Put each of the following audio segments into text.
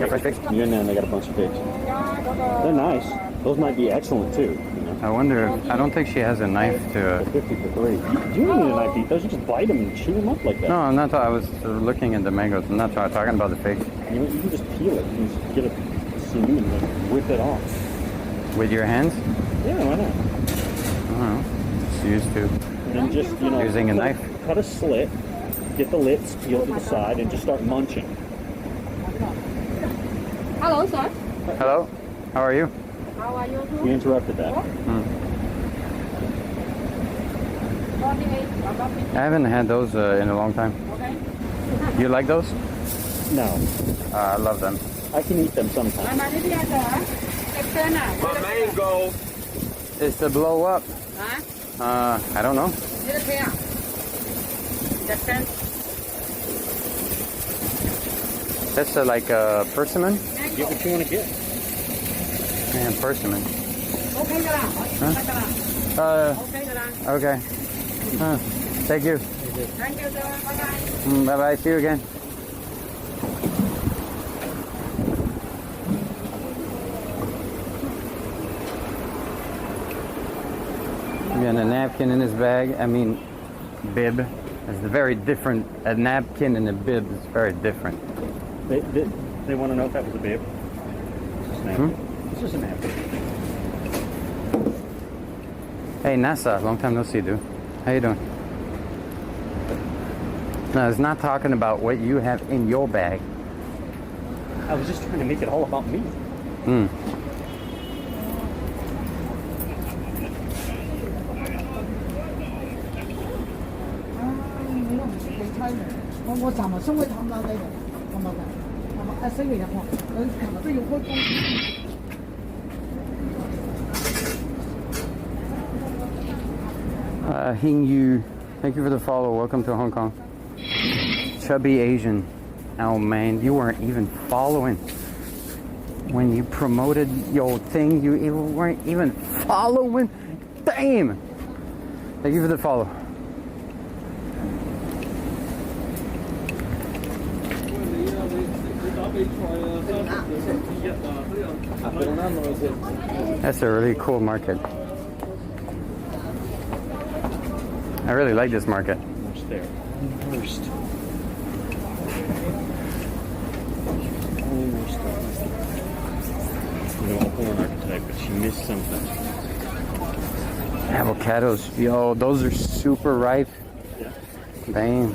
got fresh figs? Yeah, and they got a bunch of figs. They're nice. Those might be excellent too. You know? I wonder if, I don't think she has a knife to... 50 for 3. You don't need a knife to eat those. You just bite them and chew them up like that. No, I'm not. I was looking at the mangoes. I'm not talking about the figs. You can just peel it. You can just get a seam and like whip it off. With your hands? Yeah, why not? I don't know. Just used to. And then just, you know, using a knife. Cut a slit, get the lips peeled to the side, and just start munching. Hello, sir. Hello? How are you? How are you? We interrupted that. I haven't had those in a long time. Okay. You like those? No. I love them. I can eat them sometimes. Mango. It's to blow up. I don't know. That's like a persimmon? Get what you want to get. Yeah, persimmon. Huh? Okay. Thank you. Thank you, sir. Bye-bye. Bye-bye. See you again. And a napkin in his bag. I mean, bib. It's very different. A napkin and a bib is very different. They want to know if that was a bib. It's just a napkin. It's just a napkin. Hey, NASA. Long time no see, dude. How you doing? No, it's not talking about what you have in your bag. I was just trying to make it all about me. Hing Yu, thank you for the follow. Welcome to Hong Kong. Chubby Asian. Oh man, you weren't even following. When you promoted your thing, you weren't even following. Damn! Thank you for the follow. That's a really cool market. I really like this market. Almost there. Almost. You know, a porn archetype, but she missed something. Avocados. Yo, those are super ripe. Yeah. Bang.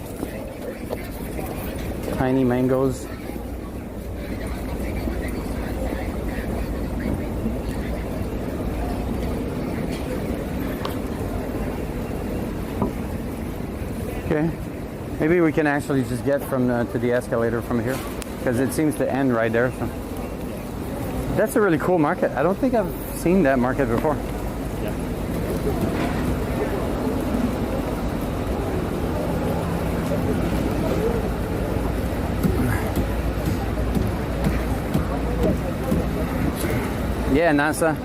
Tiny mangoes. Okay, maybe we can actually just get from to the escalator from here, because it seems to end right there. So. That's a really cool market. I don't think I've seen that market before. Yeah. Yeah, NASA,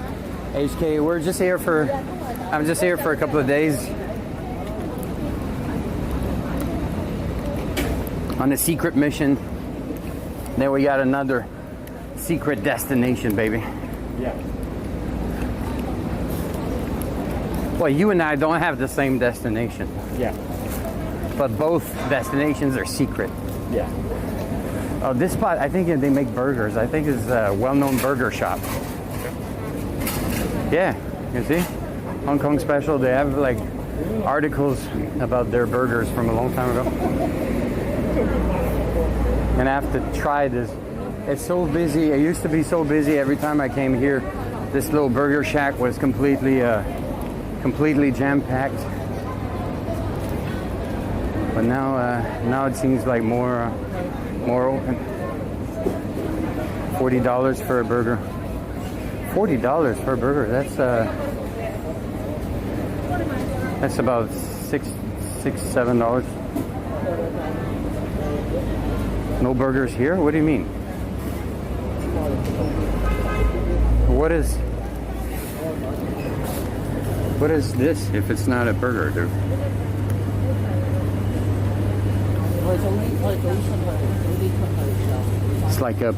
HK. We're just here for. I'm just here for a couple of days. On a secret mission. Then we got another secret destination, baby. Yeah. Well, you and I don't have the same destination. Yeah. But both destinations are secret. Yeah. Oh, this spot, I think they make burgers. I think it's a well-known burger shop. Yeah, you see? Hong Kong special. They have like articles about their burgers from a long time ago. And I have to try this. It's so busy. It used to be so busy every time I came here. This little burger shack was completely jam-packed. But now it seems like more open. $40 for a burger. $40 for a burger. That's about $7. No burgers here? What do you mean? What is this if it's not a burger, dude? It's like a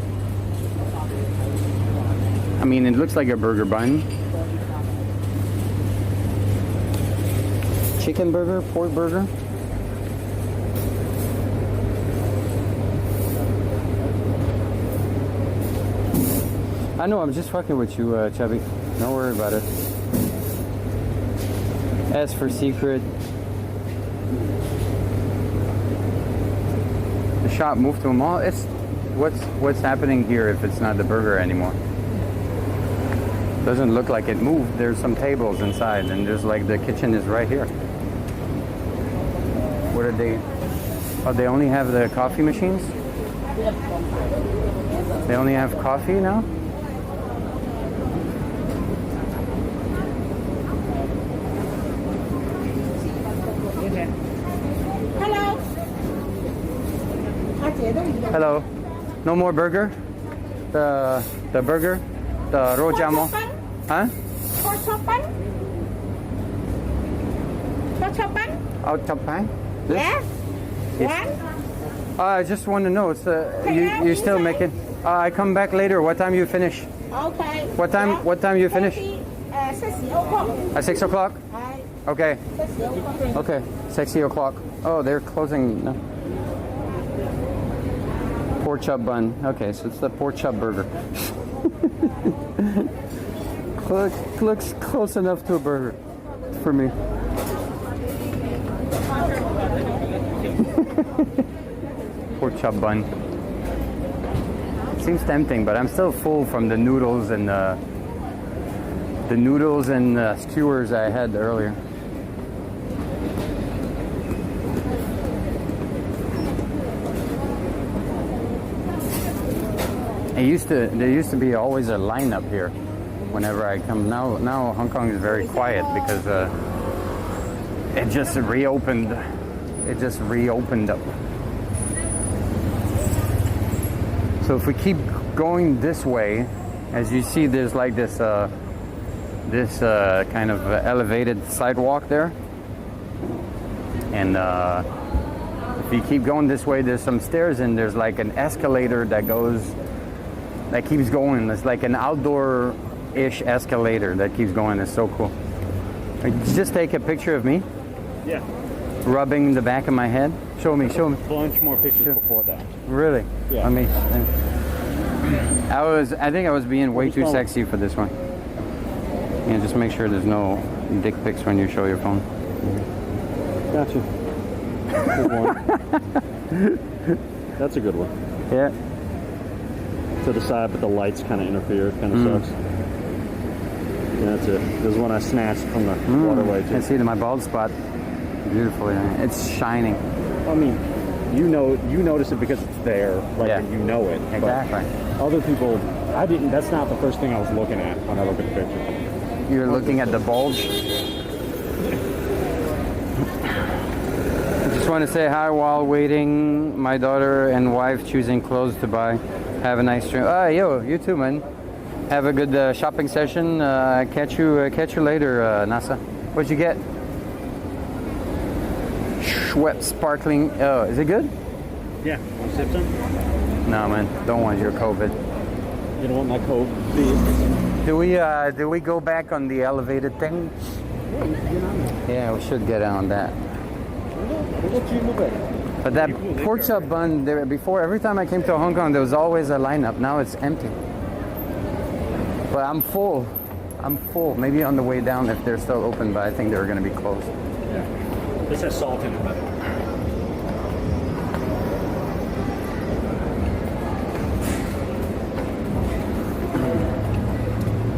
I mean, it looks like a burger bun. Chicken burger, pork burger. I know, I'm just fucking with you, Chubby. Don't worry about it. S for secret. The shop moved to a mall. It's what's happening here if it's not the burger anymore? Doesn't look like it moved. There's some tables inside, and there's like the kitchen is right here. What are they? Oh, they only have the coffee machines? They only have coffee now? Hello. No more burger? The burger? The rojamo? Huh? Oh, chop pan? Yes. One. I just want to know. It's you still making? I come back later. What time you finish? Okay. What time you finish? 6 o'clock. At 6 o'clock? Hi. Okay. 6 o'clock. Okay. 6 o'clock. Oh, they're closing now. Pork chop bun. Okay, so it's the pork chop burger. Looks close enough to a burger for me. Pork chop bun. Seems tempting, but I'm still full from the noodles and skewers I had earlier. There used to be always a lineup here whenever I come. Now Hong Kong is very quiet because it just reopened. It just reopened up. So if we keep going this way, as you see, there's like this kind of elevated sidewalk there, and if you keep going this way, there's some stairs and there's like an escalator that keeps going. It's like an outdoor-ish escalator that keeps going. It's so cool. Just take a picture of me. Yeah. Rubbing the back of my head. Show me. A bunch more pictures before that. Really? Yeah. I think I was being way too sexy for this one. Yeah, just make sure there's no dick pics when you show your phone. Gotcha. Good one. That's a good one. Yeah. To the side, but the lights kind of interfere. It kind of sucks. Yeah, that's it. This is one I snatched from the waterway I too. can see my bald spot. Beautiful. Yeah. It's shining. I mean, you notice it because it's there, like, Yeah. and you know it. Exactly. But other people, I didn't. That's not the first thing I was looking at when I looked at the picture. You're looking at the bulge. I just want to say hi while waiting. My daughter and wife choosing clothes to buy. Have a nice trip. You too, man. Have a good shopping session. Catch you later, Nasa. What'd you get? Schweppes sparkling. Oh, is it good? Yeah. Want to sip some? No, man. Don't want your COVID. You don't want my Coke, please? Do we go back on the elevated thing? Yeah, we should get on that. But that pork chop bun there before, every time I came to Hong Kong, there was always a lineup. Now it's empty. But I'm full. Maybe on the way down if they're still open, but I think they're going to be closed. Yeah. This has salt in it.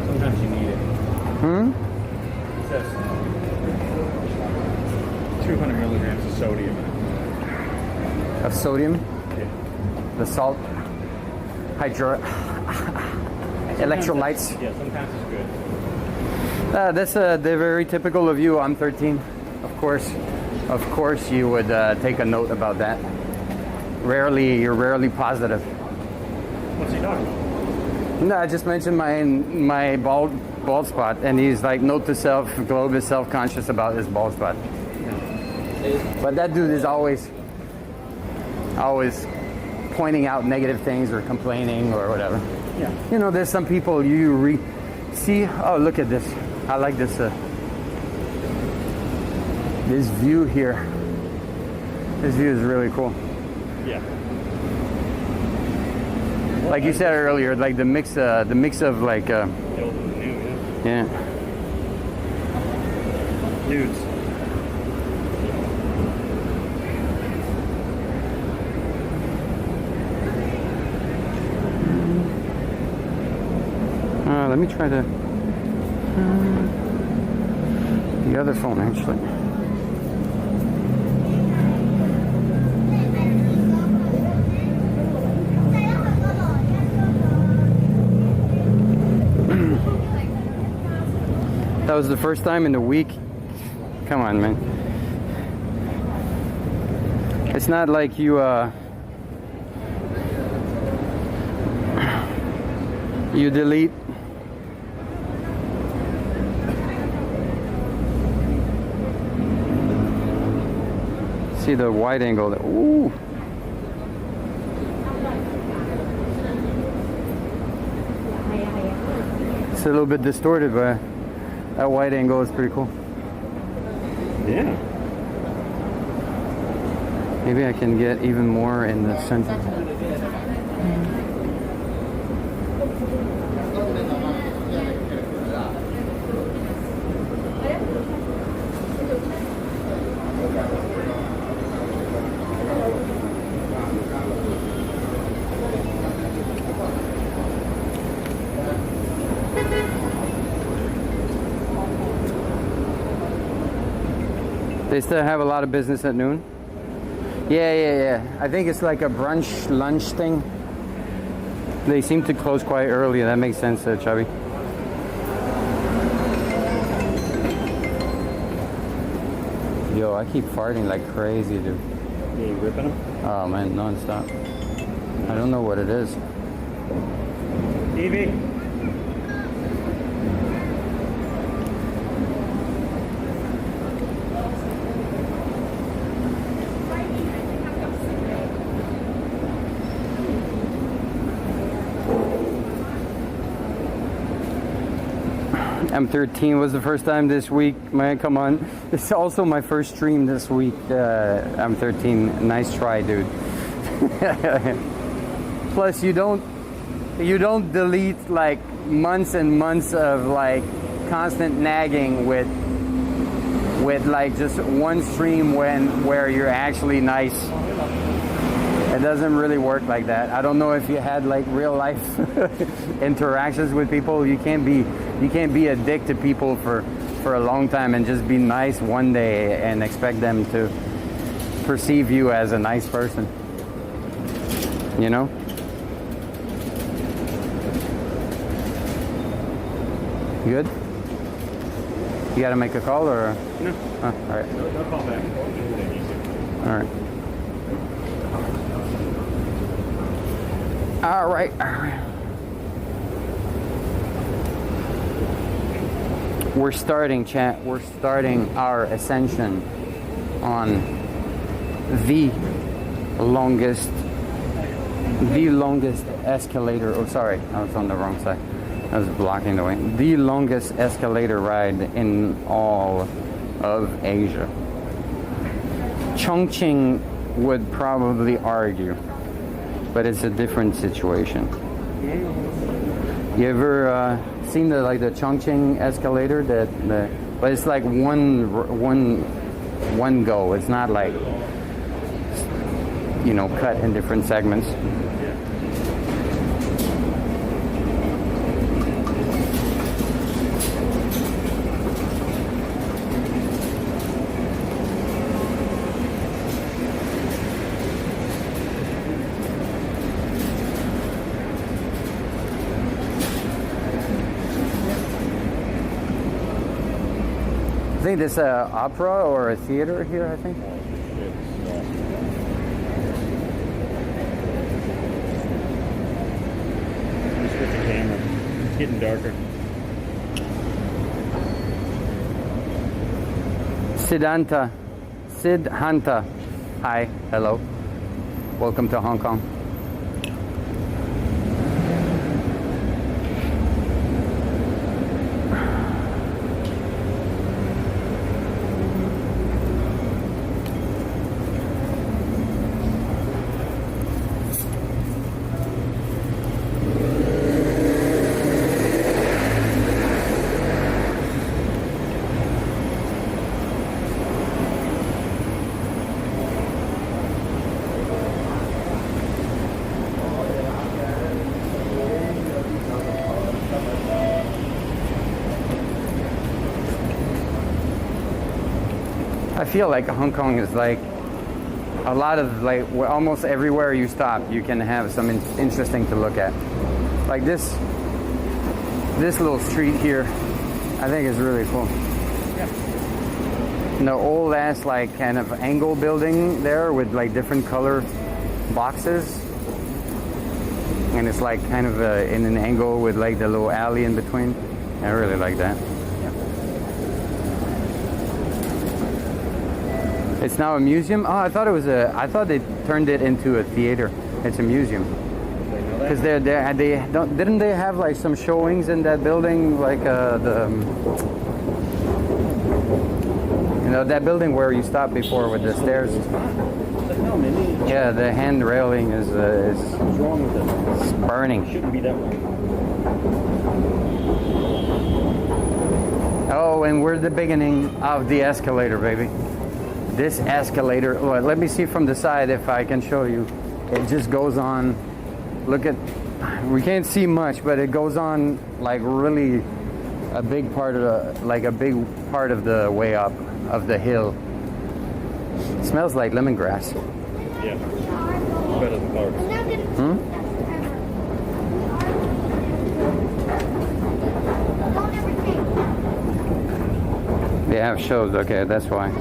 Sometimes you need it. It says 200 milligrams of sodium. Of sodium, Yeah. the salt, electrolytes. Yeah, sometimes it's good. That's they're very typical of you. I'm 13, of course you would take a note about that. You're rarely positive. What's he talking about? No, I just mentioned my bald spot, and he's like, note to self, Globe is self-conscious about his bald spot. But that dude is always pointing out negative things or complaining or whatever. Yeah. You know, there's some people you see. Oh, look at this! I like this. This view here. This view is really cool. Yeah. Like you said earlier, like the mix of like. The old and the new, Yeah. Dudes. Let me try the other phone actually. That was the first time in the week. Come on, man. It's not like you you delete. See the wide angle. Ooh. It's a little bit distorted, but that wide angle is pretty cool. Yeah. Maybe I can get even more in the center. They still have a lot of business at noon? Yeah. I think it's like a brunch, lunch thing. They seem to close quite early. That makes sense, Chubby. Yo, I keep farting like crazy, dude. Yeah, you ripping them? Oh, man, non-stop. I don't know what it is. Evie. M13 was the first time this week, man. Come on, it's also my first stream this week. M13, nice try, dude. Plus, you don't delete like months and months of like constant nagging with like just one stream where you're actually nice. It doesn't really work like that. I don't know if you had like real life interactions with people. You can't be a dick to people for a long time and just be nice one day and expect them to perceive you as a nice person. You know? Good? You gotta make a call or? No. All right. No call back. All right. All right. We're starting, chat. We're starting our ascension on the longest escalator. Oh, sorry, I was on the wrong side. I was blocking the way. The longest escalator ride in all of Asia. Chongqing would probably argue, but it's a different situation. You ever seen the Chongqing escalator? But it's like one go. It's not like, you know, cut in different segments. I think this is an opera or a theater here, I think. Just with the camera. It's getting darker. Siddhanta. Hi, hello. Welcome to Hong Kong. I feel like Hong Kong is like a lot of like almost everywhere you stop, you can have some interesting to look at. Like this little street here, I think is really cool. And the old ass like kind of angle building there with like different color boxes, and it's like kind of in an angle with like the little alley in between. I really like that. It's now a museum. Oh, I thought they turned it into a theater. It's a museum. Because didn't they have like some showings in that building, like that building where you stopped before with the stairs. Yeah, the hand railing is What's wrong with it? it's burning. It shouldn't be that way. Oh, and we're at the beginning of the escalator, baby. This escalator, well, let me see from the side if I can show you. It just goes on. Look at, we can't see much, but it goes on like really a big part of the way up of the hill. It smells like lemongrass. Yeah. Better than cars. They have shows, okay, that's why.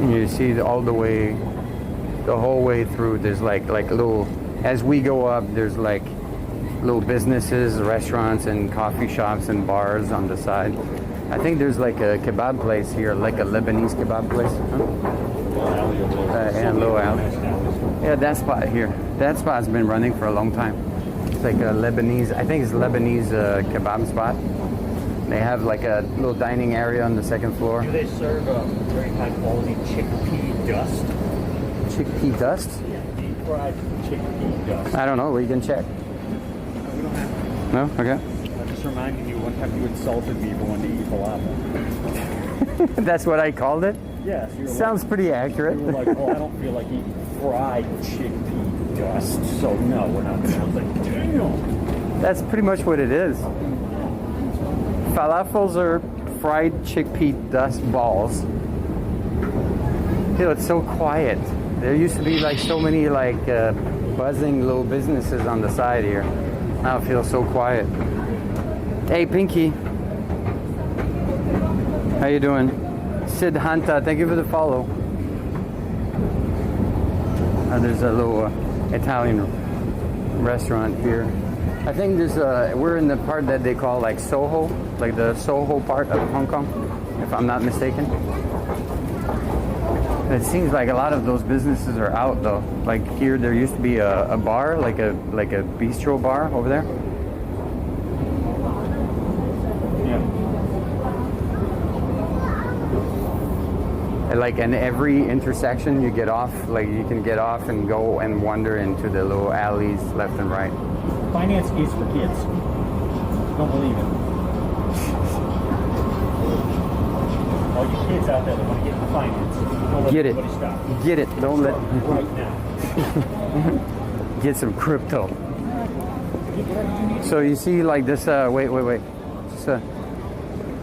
You see all the whole way through, there's like little, as we go up, there's like little businesses, restaurants and coffee shops and bars on the side. I think there's like a kebab place here, like a Lebanese kebab place. And little alley. Yeah, that spot here. That spot's been running for a long time. It's like a Lebanese, I think it's Lebanese kebab spot. They have like a little dining area on the second floor. Do they serve very high quality chickpea dust? Chickpea dust? Yeah, deep fried chickpea dust. I don't know, we can check. We don't have it. No? Okay. I'm just reminding you, one time you insulted me for wanting to eat falafel. That's what I called it? Yes. You were Sounds pretty accurate. You were like, oh, I don't feel like eating fried chickpea dust, so no, we're not. I was like, damn. That's pretty much what it is. Falafels are fried chickpea dust balls. Ew, it's so quiet. There used to be like so many like buzzing little businesses on the side here. Now it feels so quiet. Hey, Pinky. How you doing? Sid Hanta, thank you for the follow. There's a little Italian restaurant here. I think there's we're in the part that they call like Soho, like the Soho part of Hong Kong, if I'm not mistaken. It seems like a lot of those businesses are out though. Like here, there used to be a bar, like a bistro bar over there. And like in every intersection, you get off, like you can get off and go and wander into the little alleys left and right. Finance is for kids. Don't believe it. All you kids out there that want to get into finance, don't let Get it. anybody stop. Get it. Don't let. Right now. Get some crypto. So you see like this, wait.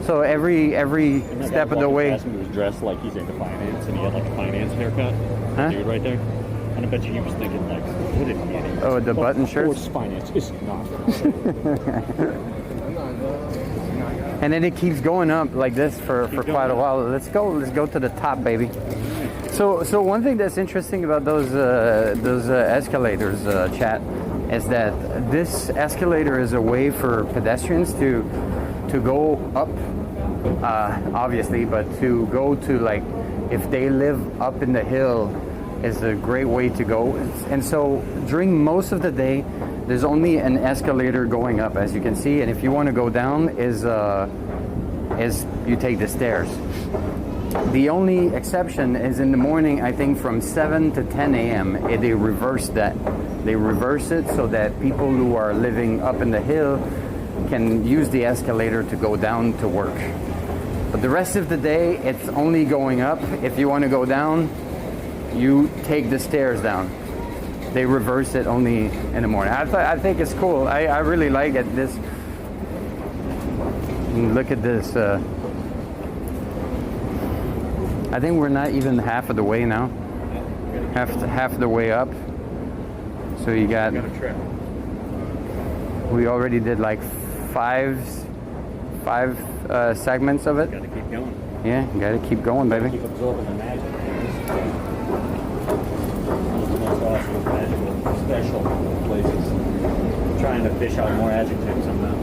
So every step of the way. He was dressed like he's into finance and he had like a finance haircut. Huh? Dude right there. And I bet you he was thinking like, what an idiot. Oh, the button shirts? Of course finance is not. And then it keeps going up like this for quite a while. Let's go to the top, baby. So one thing that's interesting about those escalators, chat, is that this escalator is a way for pedestrians to go up, obviously, but to go to like, if they live up in the hill, is a great way to go. And so during most of the day, there's only an escalator going up, as you can see, and if you want to go down, is you take the stairs. The only exception is in the morning, I think from 7 to 10 a.m. They reverse that. They reverse it so that people who are living up in the hill can use the escalator to go down to work. But the rest of the day, it's only going up. If you want to go down, you take the stairs down. they reverse it only in the morning. I think it's cool. I really like it. This, look at this. I think we're not even half of the way now. Half the way up. So you got. We already did like five segments of it. Gotta keep going. Yeah, gotta keep going, baby. Keep absorbing the magic. One of the most awesome, magical, special places. I'm trying to fish out more adjectives somehow.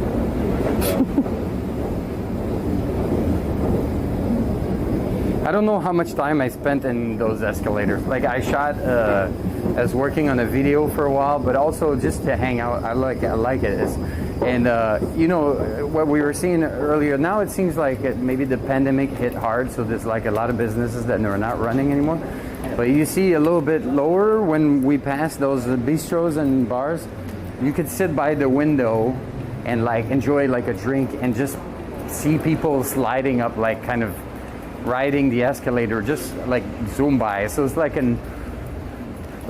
I don't know how much time I spent in those escalators. Like I shot, I was working on a video for a while, but also just to hang out. I like it. And you know what we were seeing earlier. Now it seems like maybe the pandemic hit hard, so there's like a lot of businesses that are not running anymore. But you see a little bit lower when we pass those bistros and bars, you could sit by the window and like enjoy like a drink and just see people sliding up, like kind of riding the escalator, just like zoom by. So it's like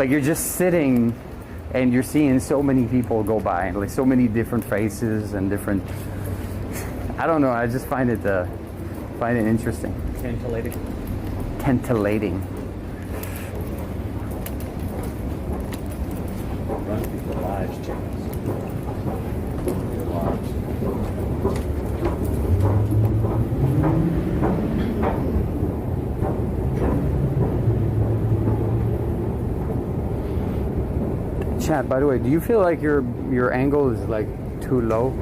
you're just sitting and you're seeing so many people go by, like so many different faces and different. I don't know. I just find it interesting. Titillating. Run people's lives, chickens. Your lives. Chat, by the way, do you feel like your angle is like too low?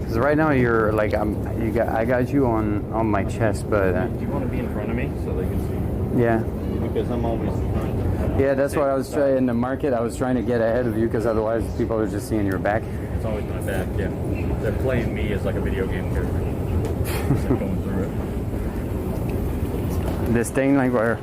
Because right now you're like I got you on my chest, but Do you want to be in front of me so they can see? yeah. Because I'm always trying. Yeah, that's what I was trying in the market. I was trying to get ahead of you because otherwise people are just seeing your back. It's always my back. Yeah, they're playing me as like a video game character. Just going through it. This thing, like where.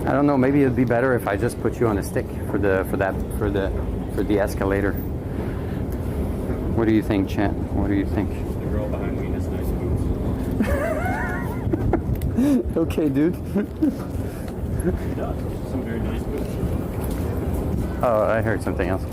I don't know. Maybe it'd be better if I just put you on a stick for the escalator. What do you think, Chat? What do you think? The girl behind me has nice boots. Okay, dude. She does. Some very nice boots. Oh, I heard something else.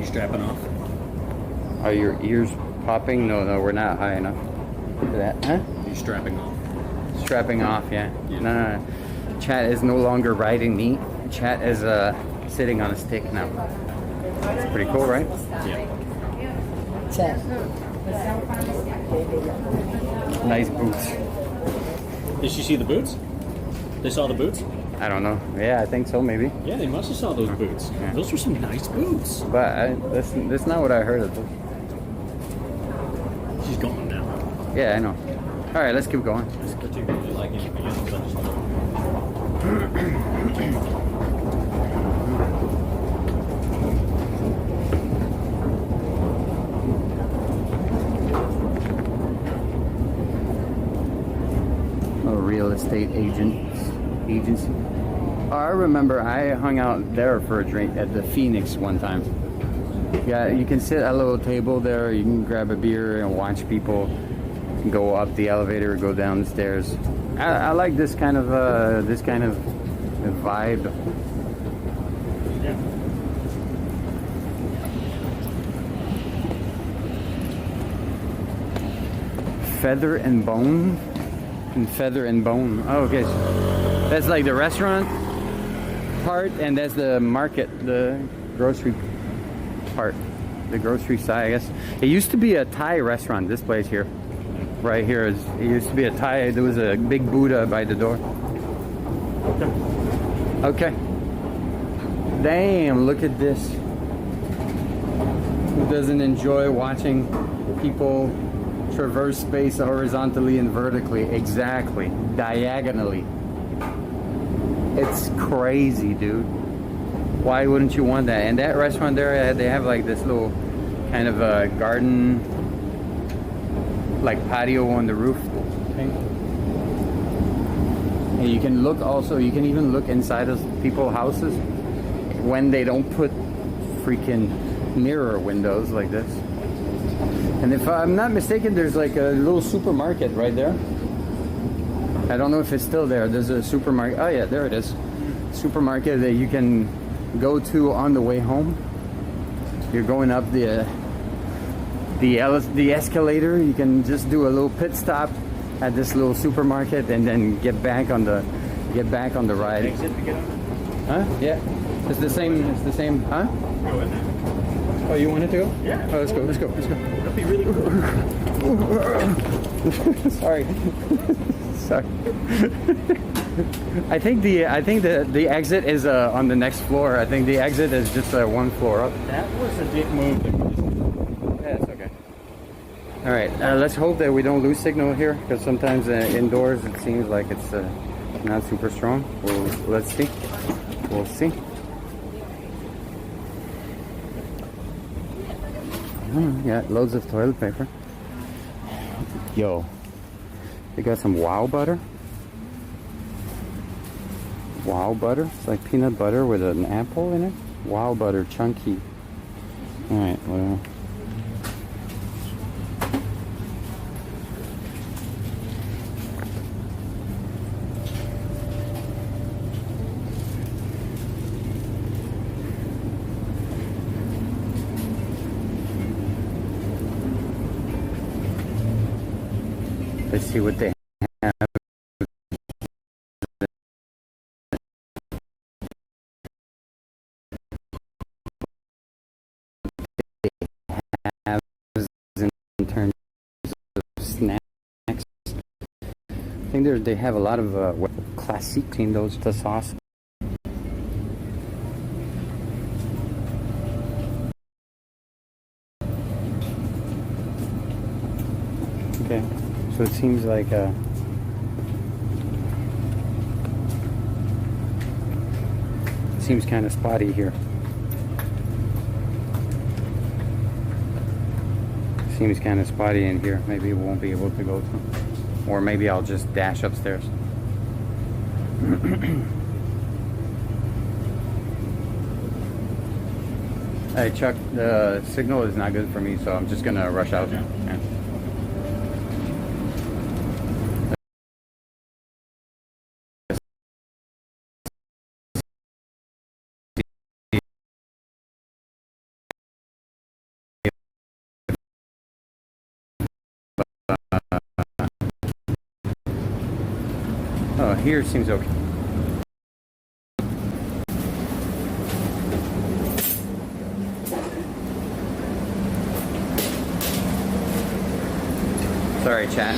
Strapping off. Are your ears popping? No, we're not high enough for that. Huh? You strapping off. Strapping off, yeah. Yeah. No. Chat is no longer riding me. Chat is sitting on a stick now. It's pretty cool, right? Yeah. Nice boots. Did she see the boots? They saw the boots? I don't know. Yeah, I think so, maybe. Yeah, they must have saw those boots. Yeah. Those were some nice boots. But that's not what I heard of those. She's gone now. Yeah, I know. All right, let's keep going. I particularly like anything else. I just A real estate agency. Oh, I remember I hung out there for a drink at the Phoenix one time. Yeah, you can sit at a little table there. You can grab a beer and watch people go up the elevator or go down the stairs. I like this kind of vibe. yeah. Feather and Bone. And Feather and Bone. Oh, okay. So that's like the restaurant part, and that's the market, the grocery part, the grocery side, I guess. It used to be a Thai restaurant. This place here, right here, it used to be a Thai. There was a big Buddha by the door. Okay. Damn! Look at this. Who doesn't enjoy watching people traverse space horizontally and vertically? Exactly. Diagonally. It's crazy, dude. Why wouldn't you want that? And that restaurant there, they have like this little kind of a garden, like patio on the roof thing. And you can look also, you can even look inside of people's houses when they don't put freaking mirror windows like this. And if I'm not mistaken, there's like a little supermarket right there. I don't know if it's still there. There's a supermarket. Oh yeah, there it is. Supermarket that you can go to on the way home. You're going up the escalator. You can just do a little pit stop at this little supermarket and then get back on the ride. Exit to get on? Huh? Yeah. It's the same. It's the same. Huh? Go in there. Oh, you wanted to go? Yeah. Oh, let's go. Let's go. Let's go. That'd be really cool. Sorry. Sorry. I think the exit is on the next floor. I think the exit is just one floor up. That was a dick move. Yeah, it's okay. All right. Let's hope that we don't lose signal here, because sometimes indoors it seems like it's not super strong. Let's see. We'll see. Yeah, loads of toilet paper. Yo, they got some wow butter. Wow butter. It's like peanut butter with an apple in it. Wow butter, chunky. All right, well. Let's see what they have. In terms of snacks, I think they have a lot of classique in those the sauce. Okay. So it seems like seems kind of spotty here. Seems kind of spotty in here. Maybe we won't be able to go to, or maybe I'll just dash upstairs. Hey Chuck, the signal is not good for me, so I'm just gonna rush out. Yeah. Oh, here it seems okay. Sorry, chat.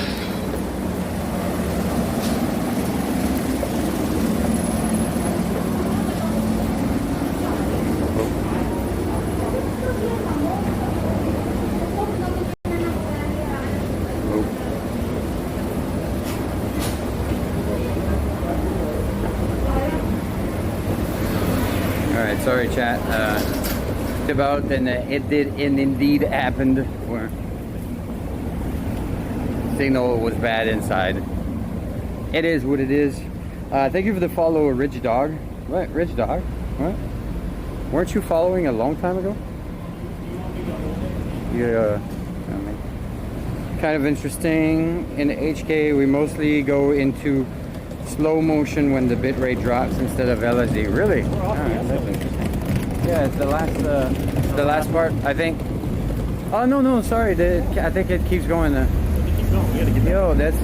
Alright, sorry chat. About and it did and indeed happened. Where signal was bad inside. It is what it is. Thank you for the follow, Rich Dog. What? Rich Dog? What? Weren't you following a long time ago? Yeah. Kind of interesting. In HK, we mostly go into slow motion when the bitrate drops instead of LSD. Really? That's interesting. Yeah, it's the last part, I think. Oh no, sorry. I think it keeps going. Yo, that's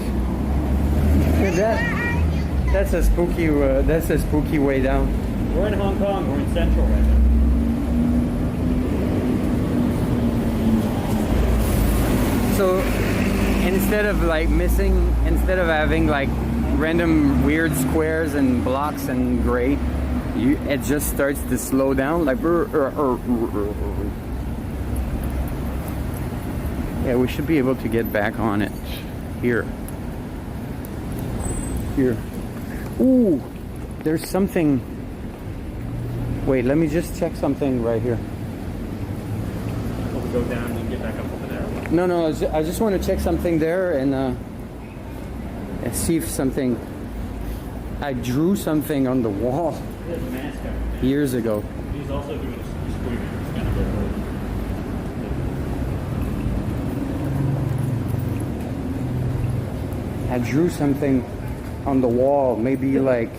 a spooky. That's a spooky way down. We're in Hong Kong. We're in Central right now. So instead of having like random weird squares and blocks and gray, it just starts to slow down like. Yeah, we should be able to get back on it. Here. Here. Ooh, there's something. Wait, let me just check something right here. We'll go down and get back up over there. No, I just want to check something there and see if something. I drew something on the wall years ago. He's also doing a screaming. It's kind of I drew something on the wall, maybe like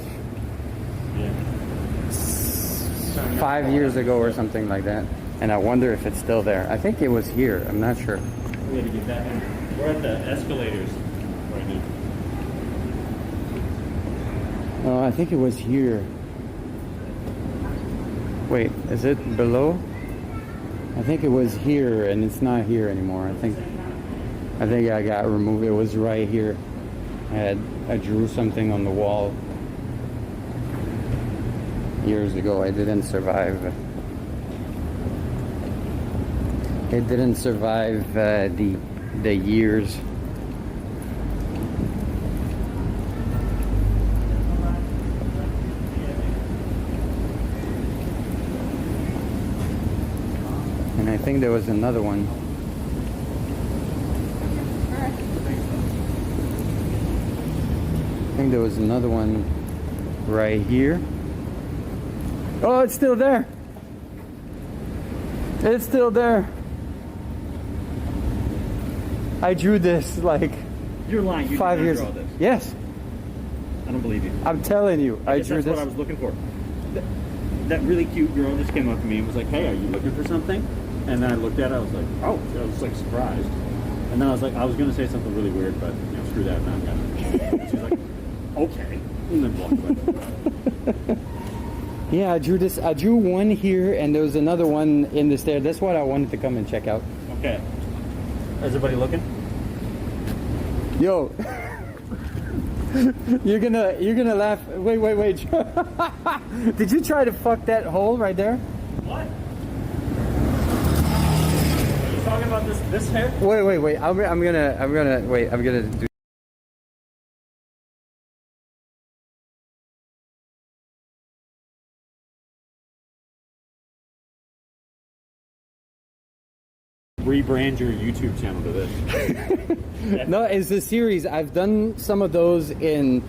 5 years ago or something like that. And I wonder if it's still there. I think it was here. I'm not sure. We had to get that in. We're at the escalators right now. Oh, I think it was here. Wait, is it below? I think it was here, and it's not here anymore. I think I got removed. It was right here. I drew something on the wall years ago. I didn't survive. It didn't survive the years. And I think there was another one. I think there was another one right here. Oh, it's still there. It's still there. I drew this like You're lying. You 5 did not years draw ago. this. Yes, I don't believe you. I'm telling you, I guess drew that's this. what I was looking for. That really cute girl just came up to me and was like, "Hey, are you looking for something?" And then I looked at it. I was like, "Oh," I was like surprised. And then I was like, I was gonna say something really weird, but screw that. Now I'm gonna. She's like, "Okay," and then walked away. Yeah, I drew this. I drew one here, and there was another one in the stair. That's what I wanted to come and check out. Okay. Is everybody looking? Yo, you're gonna laugh. Wait. Did you try to fuck that hole right there? What? Are you talking about this hair? Wait. I'm gonna do. Rebrand your YouTube channel to this. No, it's a series. I've done some of those in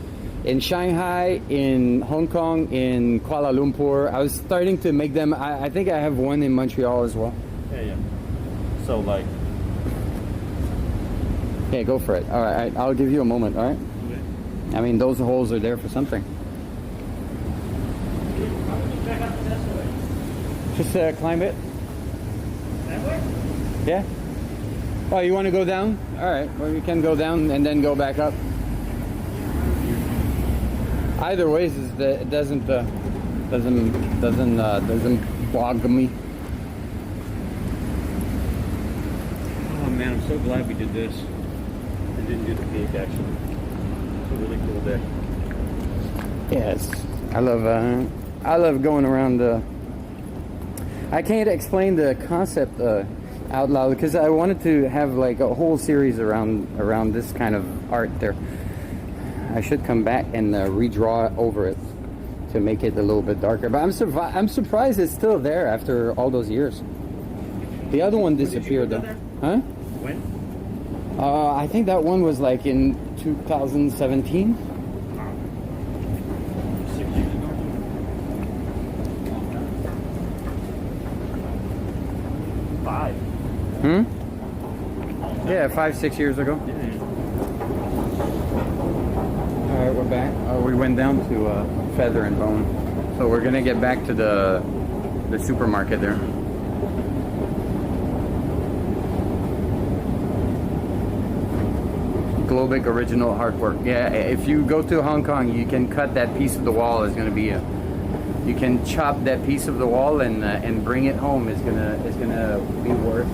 Shanghai, in Hong Kong, in Kuala Lumpur. I was starting to make them. I think I have one in Montreal as well. Yeah. So like. Okay, go for it. All right, I'll give you a moment. All right. Okay. I mean, those holes are there for something. Just climb it. That way? Yeah. Oh, you want to go down? All right. Well, you can go down and then go back up. Either ways, it doesn't bog me. Oh man, I'm so glad we did this and didn't do the cake. Actually, it's a really cool day. Yes, I love going around. I can't explain the concept out loud because I wanted to have like a whole series around this kind of art there. I should come back and redraw over it to make it a little bit darker. But I'm surprised it's still there after all those years. The other one disappeared though. Huh? When? I think that one was like in 2017. 6 years ago. Five. Yeah, 5-6 years ago. Yeah. All right, we're back. We went down to Feather and Bone, so we're gonna get back to the supermarket there. Globic original artwork. Yeah, if you go to Hong Kong, you can cut that piece of the wall. It's gonna be you can chop that piece of the wall and bring it home. It's gonna be worth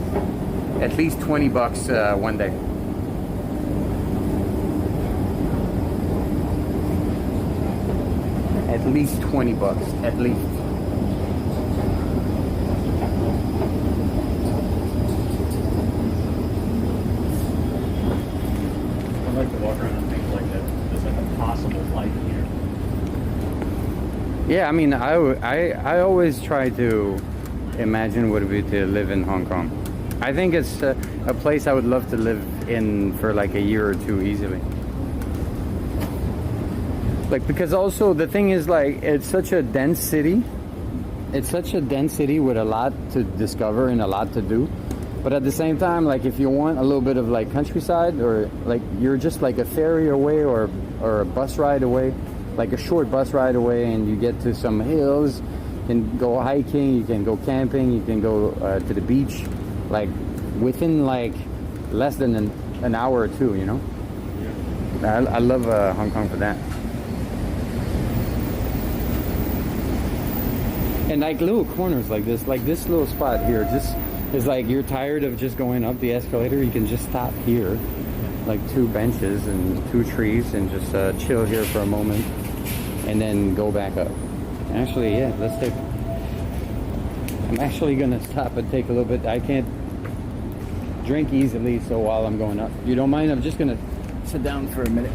at least $20 one day. At least $20, at least. Yeah, I mean, I always try to imagine what it would be to live in Hong Kong. I think it's a place I would love to live in for like a year or two easily. Like, because also the thing is, like, it's such a dense city. It's such a dense city with a lot to discover and a lot to do. But at the same time, like, if you want a little bit of like countryside, or like you're just like a ferry away or a bus ride away, like a short bus ride away, and you get to some hills, you can go hiking, you can go camping, you can go to the beach, like within like less than an hour or two, you know? Yeah. I love Hong Kong for that. And like little corners like this little spot here, just is like you're tired of just going up the escalator, you can just stop here, like 2 benches and 2 trees, and just chill here for a moment, and then go back up. Actually, yeah, I'm actually gonna stop and take a little bit. I can't drink easily, so while I'm going up, if you don't mind, I'm just gonna sit down for a minute.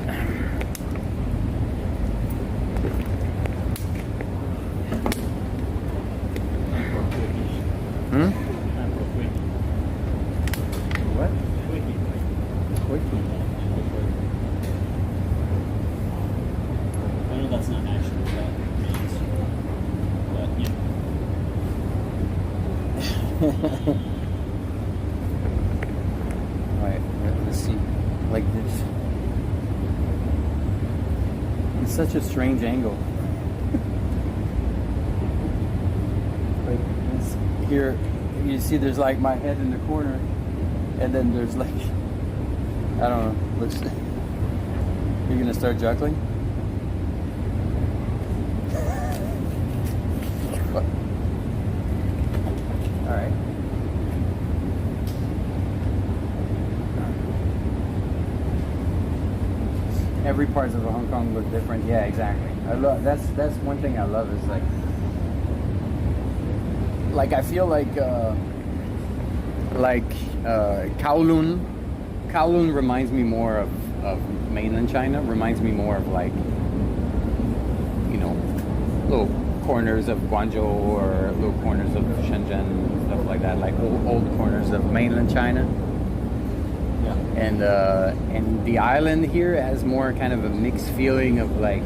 What? Quickie. I know that's not actually what that means, but yeah. Alright, let's see. Like this. It's such a strange angle. Like this. Here, you see there's like my head in the corner, and then there's like, I don't know, looks, you're gonna start juggling? Alright. Every part of Hong Kong look different. Yeah, exactly. I love that's one thing I love is like I feel like Kowloon reminds me more of mainland China. Reminds me more of like, you know, little corners of Guangzhou or little corners of Shenzhen, stuff like that, like old corners of mainland China. And the island here has more kind of a mixed feeling of like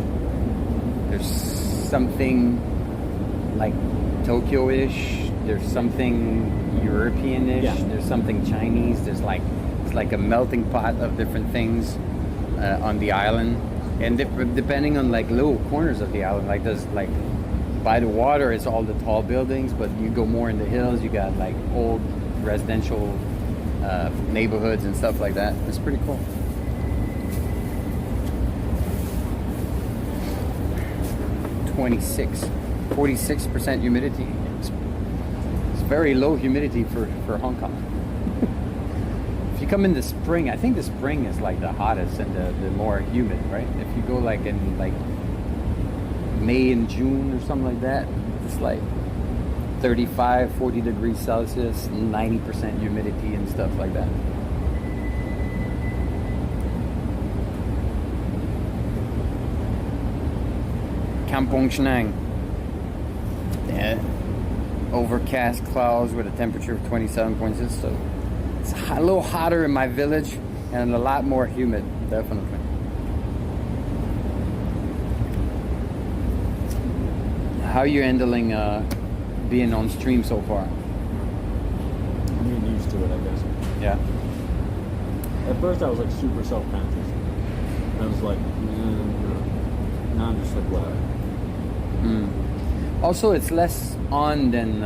there's something like Tokyo-ish, there's something European-ish, there's something Chinese, there's like it's like a melting pot of different things on the island, and depending on like little corners of the island, like there's like by the water it's all the tall buildings, but you go more in the hills, you got like old residential neighborhoods and stuff like that. It's pretty cool. .46, 46% humidity. It's very low humidity for Hong Kong. If you come in the spring, I think the spring is like the hottest and the more humid, right? If you go like in like May and June or something like that, it's like 35, 40 degrees Celsius, 90% humidity and stuff like that. Kampong Chnang. Yeah. Overcast clouds with a temperature of 27.6. So it's a little hotter in my village and a lot more humid, definitely. How are you handling being on stream so far? I'm getting used to it, I guess. Yeah. At first I was like super self-conscious. I was like, now I'm just like, whatever. Also, it's less on than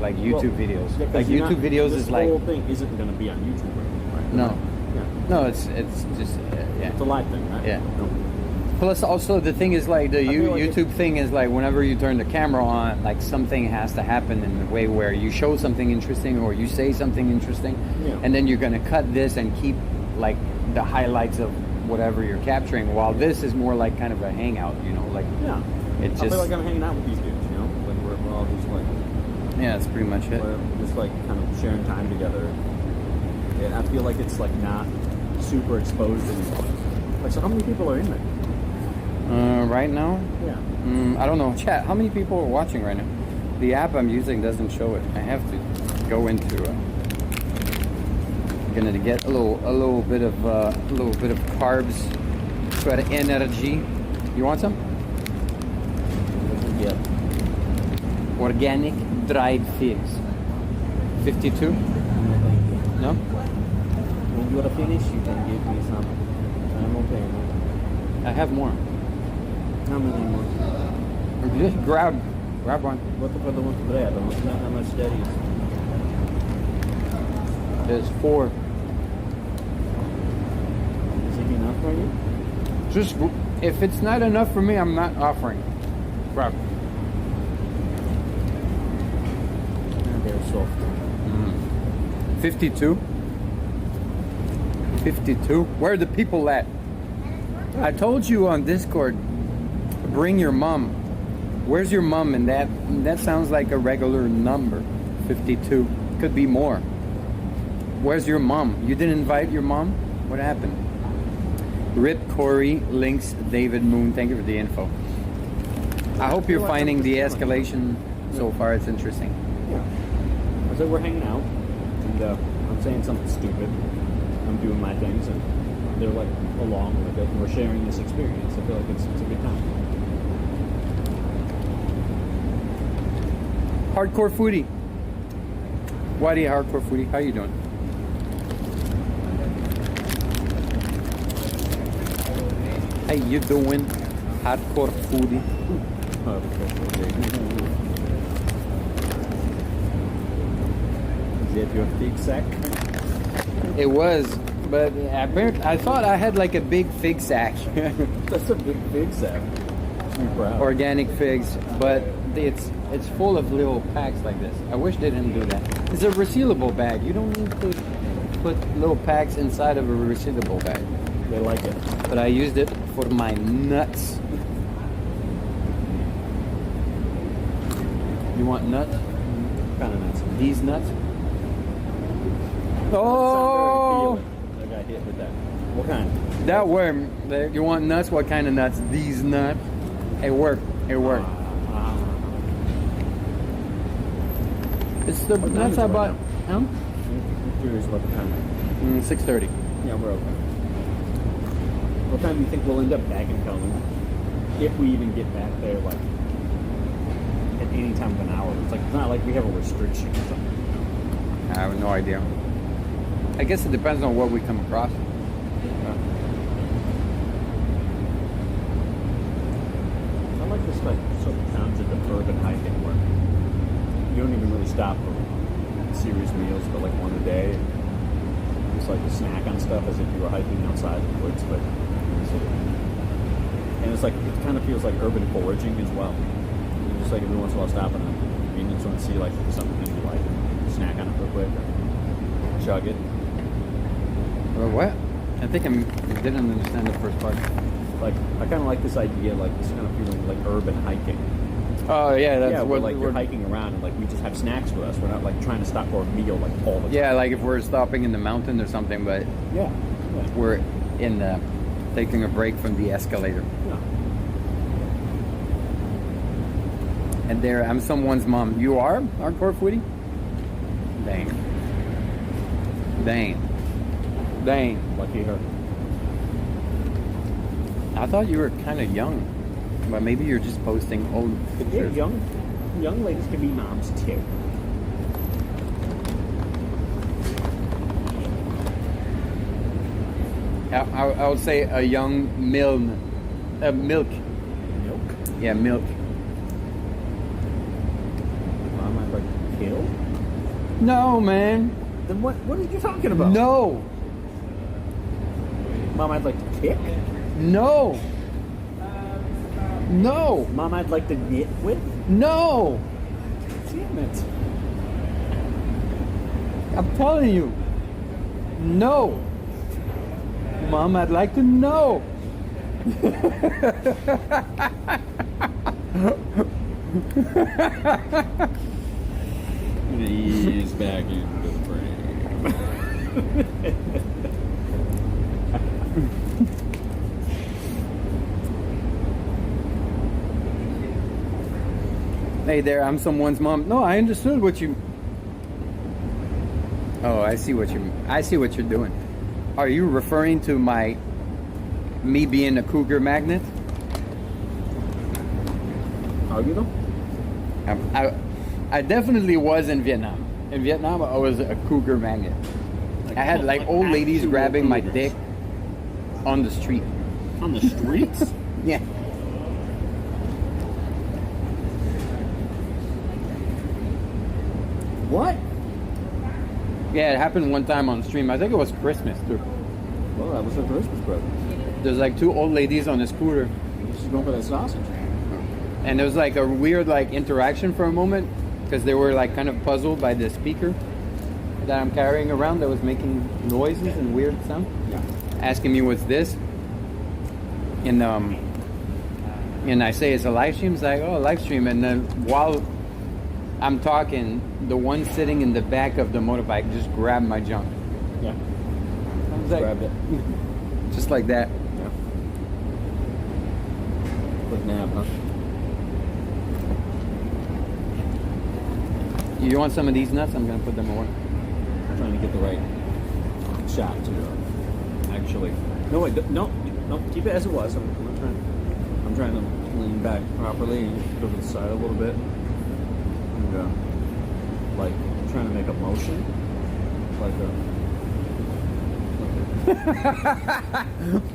like YouTube videos. Yeah, like YouTube videos is like, this whole thing isn't going to be on YouTube right? No. Yeah. No, it's just yeah. It's a live thing, right? Yeah. No. Plus, also the thing is like the like YouTube thing is like whenever you turn the camera on, like something has to happen in a way where you show something interesting or you say something interesting, and then you're gonna cut this and keep like the highlights of whatever you're capturing. While this is more like kind of a hangout, you know, like I feel like I'm hanging out with these dudes, you know, like we're all just like that's pretty much it. We're just like kind of sharing time together. And I feel like it's like not super exposed anymore. Like, so how many people are in there? Right now? Yeah. I don't know. Chat, how many people are watching right now? The app I'm using doesn't show it. I have to go into gonna get a little bit of carbs for the energy. You want some? Yeah. Organic dried figs. 52? No? When you are finished, you can give me some. I'm okay. I have more. How many more? Just grab one. What the one for bread? I don't know how much that is. There's 4. Is it enough for you? Just if it's not enough for me, I'm not offering. Grab. They're soft. 52. 52. Where are the people at? I told you on Discord, bring your mom. Where's your mom? And that sounds like a regular number. 52. Could be more. Where's your mom? You didn't invite your mom? What happened? Rip Corey, links David Moon. Thank you for the info. I hope you're finding the escalation so far. It's interesting. Yeah. So we're hanging out, and I'm saying something stupid. I'm doing my things, and they're like along with it. And we're sharing this experience. I feel like it's a good time. Hardcore foodie. Whitey, hardcore foodie. How you doing? How you doing? Hardcore foodie. Is that your big sack? It was, but I thought I had like a big fig sack. That's a big sack. I'm proud. Organic figs, but it's full of little packs like this. I wish they didn't do that. It's a resealable bag. You don't need to put little packs inside of a resealable bag. They like it. But I used it for my nuts. You want nuts? Kind of nuts. These nuts? Oh! Oh! I got hit with that. What kind? That worm. You want nuts? What kind of nuts? These nuts. It worked. It worked. It's the What time nuts is it I right bought. now? I'm curious about the time. 6:30. Yeah, we're okay. What time do you think we'll end up back in Kelman? If we even get back there, like, at any time of an hour. It's not like we have a restriction or something. I have no idea. I guess it depends on what we come across. I like this, like, sort of concept of urban hiking where you don't even really stop for serious meals, but like one a day. Just like a snack on stuff as if you were hiking outside in the woods, but and it's like it kind of feels like urban foraging as well. You just like every once in a while stop in a convenience store and see like something you like, snack on it real quick, or chug it. Well, what? I think I didn't understand the first part. Like I kind of like this idea, like this kind of feeling like urban hiking. Oh yeah, that's Yeah, what like you're hiking around and like we just have snacks with us. We're not like trying to stop for a meal like all the time. Yeah, like if we're stopping in the mountain or something, but Yeah. we're in the taking a break from the escalator. Yeah. And there, I'm someone's mom. You are hardcore foodie? Dang. Lucky her. I thought you were kind of young, but maybe you're just posting old Yeah, pictures. young ladies can be moms too. I would say a young milk. Milk? Yeah, milk. Mom might like kill? No, man. Then what are you talking about? No. Mom, I'd like to kick? No. No. Mom, I'd like to knit with? No. Damn it. I'm telling you. No. Mom, I'd like to know. He's back in the frame. Hey there, I'm someone's mom. No, I understood what you. Oh, I see what you're doing. Are you referring to me being a cougar magnet? Are you though? I definitely was in Vietnam. In Vietnam, I was a cougar magnet. I had like old ladies actual grabbing my cougars. dick on the street. On the streets? Yeah. What? Yeah, it happened one time on stream. I think it was Christmas too. Well, that was a Christmas present. There's like two old ladies on a scooter, She's going for that sausage. and there was like a weird like interaction for a moment because they were like kind of puzzled by the speaker that I'm carrying around that was making noises and weird sound, Yeah. asking me what's this, and I say it's a live stream. It's like, oh, a live stream, and then while I'm talking, the one sitting in the back of the motorbike just grabbed my junk. Yeah. I was like, Grabbed it. just like that. Yeah. Quick nap, huh? You want some of these nuts? I'm gonna put them away. Trying to get the right shot to actually. No, wait, no, keep it as it was. I'm trying to lean back properly and go to the side a little bit. And, like, trying to make a motion. Like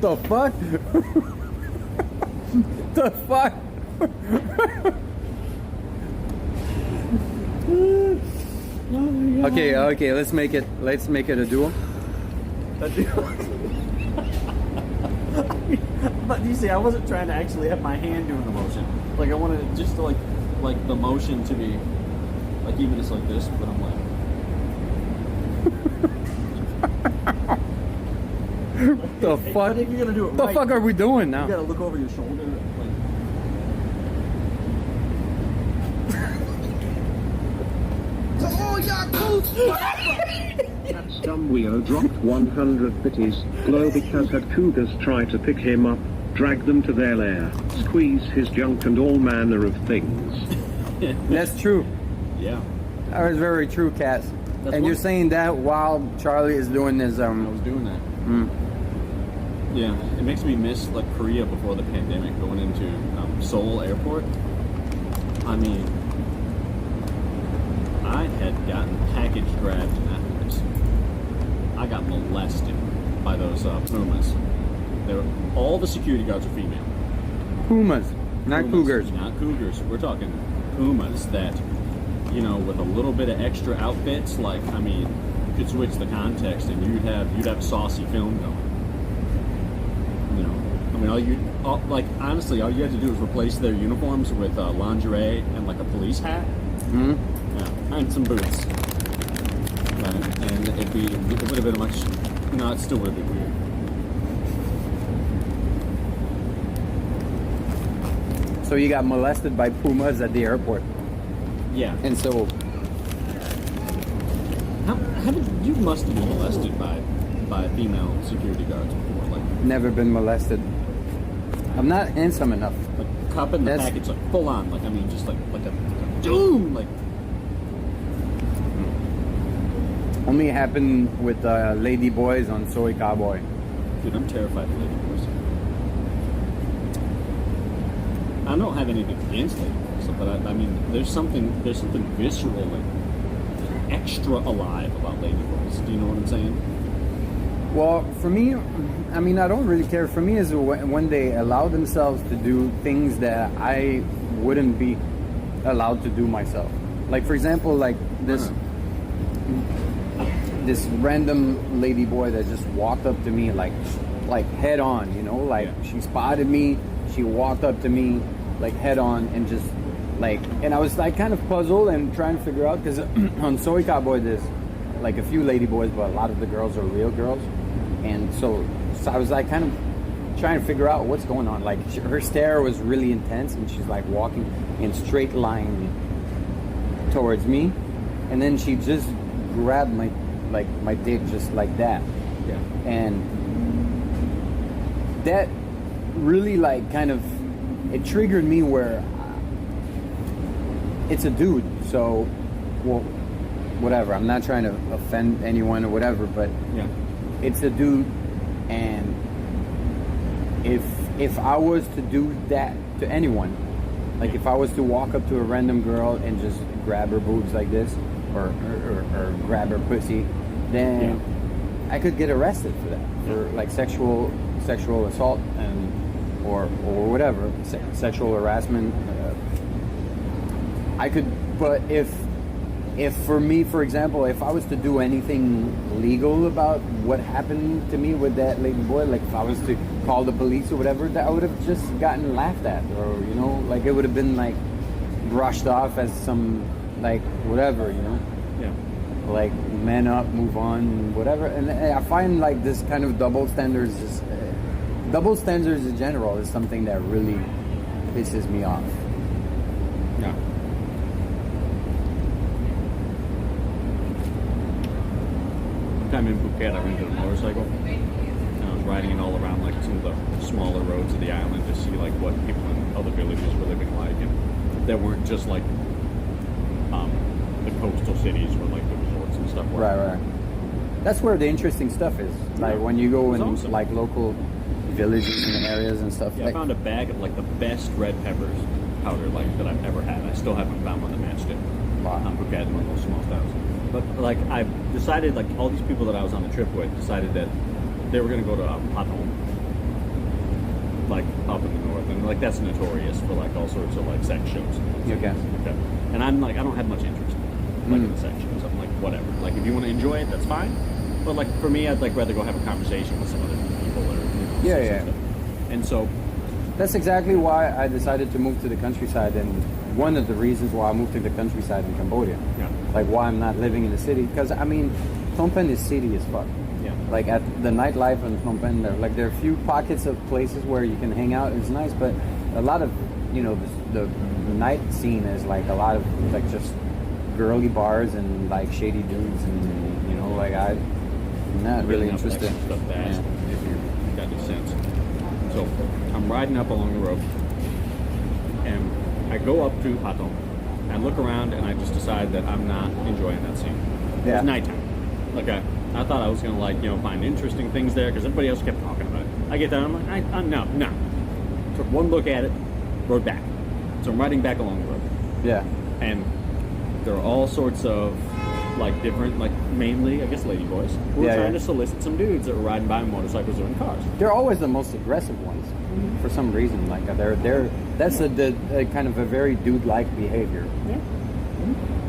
The fuck? The fuck? Okay, let's make it a duel. But you see, I wasn't trying to actually have my hand doing the motion. Like, I wanted it just to, like the motion to be, like, even just like this, but I'm like... The Hey, fuck? but if you're gonna do it The right, fuck are we doing you now? gotta look over your shoulder, like... Dumb Weo dropped 100 bitties, glow because had cougars try to pick him up, drag them to their lair, squeeze his junk and all manner of things. That's true. Yeah. That was very true, Cass. That's And you're what- saying that while Charlie is doing his I was doing that. Yeah, it makes me miss, like, Korea before the pandemic, going into Seoul Airport. I mean, I had gotten package grabbed afterwards. I got molested by those Pumas. All the security guards are female. Pumas, not Pumas, Cougars. Not Cougars. We're talking Pumas that, you know, with a little bit of extra outfits, like, I mean, you could switch the context and you'd have saucy film going. You know, I mean, honestly, all you had to do was replace their uniforms with lingerie and like a police hat. Hmm? Yeah, and some boots. And it would have been it still would have been weird. So you got molested by Pumas at the airport. Yeah. And so, You must have been molested by female security guards before, like never been molested. I'm not handsome enough. cup in the That's- package, like full on, like I mean, just like a doom, like. Only happened with lady boys on Soy Cowboy. Dude, I'm terrified of lady boys. I don't have anything against lady boys, but I mean, there's something visceral and extra alive about lady boys. Do you know what I'm saying? Well, for me, I mean, I don't really care. For me, is when they allow themselves to do things that I wouldn't be allowed to do myself. Like, for example, like this random lady boy that just walked up to me like head on, you know, like she spotted me, she walked up to me like head on and just like, and I was like kind of puzzled and trying to figure out, because on Soy Cowboy there's like a few lady boys, but a lot of the girls are real girls, and so I was like kind of trying to figure out what's going on. Like her stare was really intense, and she's like walking in straight line towards me, and then she just grabbed my dick just like that. Yeah. And that really like kind of, it triggered me where it's a dude, so, well, whatever. I'm not trying to offend anyone or whatever, but Yeah. it's a dude, and if I was to do that to anyone, like if I was to walk up to a random girl and just grab her boobs like this, or grab her pussy, then I could get arrested for that, for like sexual assault and or whatever, sexual harassment. I could, but if for me, for example, if I was to do anything legal about what happened to me with that lady boy, like if I was to call the police or whatever, that I would have just gotten laughed at, or like it would have been like brushed off as some like whatever, Yeah. like man up, move on, whatever. And I find like this kind of double standards in general is something that really pisses me off. Yeah. One time in Phuket, I rented a motorcycle, and I was riding it all around like some of the smaller roads of the island to see like what people in other villages were living like, and that weren't just like the coastal cities where like the resorts and stuff were. Right. That's where the interesting stuff is. Like when you go in awesome. like local villages and areas and stuff. Yeah, like, I found a bag of like the best red peppers powder like that I've ever had. I still haven't found one that matched it. Wow. Phuket, one of those small towns. But like I decided, like all these people that I was on the trip with decided that they were going to go to Patong, like up in the north, and like that's notorious for like all sorts of like sex shows. Okay. And I'm like, I don't have much interest like in the sex shows. I'm like, whatever. Like if you want to enjoy it, that's fine. But like for me, I'd like rather go have a conversation with some other people or say some stuff. And so That's exactly why I decided to move to the countryside, and one of the reasons why I moved to the countryside in Cambodia. Yeah. Like why I'm not living in the city, because I mean, Phnom Penh is city as fuck. Yeah. Like at the nightlife in Phnom Penh, there are a few pockets of places where you can hang out. It's nice, but a lot of the night scene is like a lot of like just girly bars and like shady dudes, and like I'm not really interested. Stuff fast, if you got any sense. So I'm riding up along the road, and I go up to Patong. I look around, and I just decide that I'm not enjoying that scene. Yeah. It's nighttime. Okay, I thought I was gonna find interesting things there because everybody else kept talking about it. I get there, I'm like, no. Took one look at it, rode back. So I'm riding back along the road. Yeah. And there are all sorts of like different, like mainly I guess ladyboys who were trying to solicit some dudes that were riding by motorcycles or in cars. They're always the most aggressive ones for some reason. Like that's the kind of a very dude-like behavior. Yeah.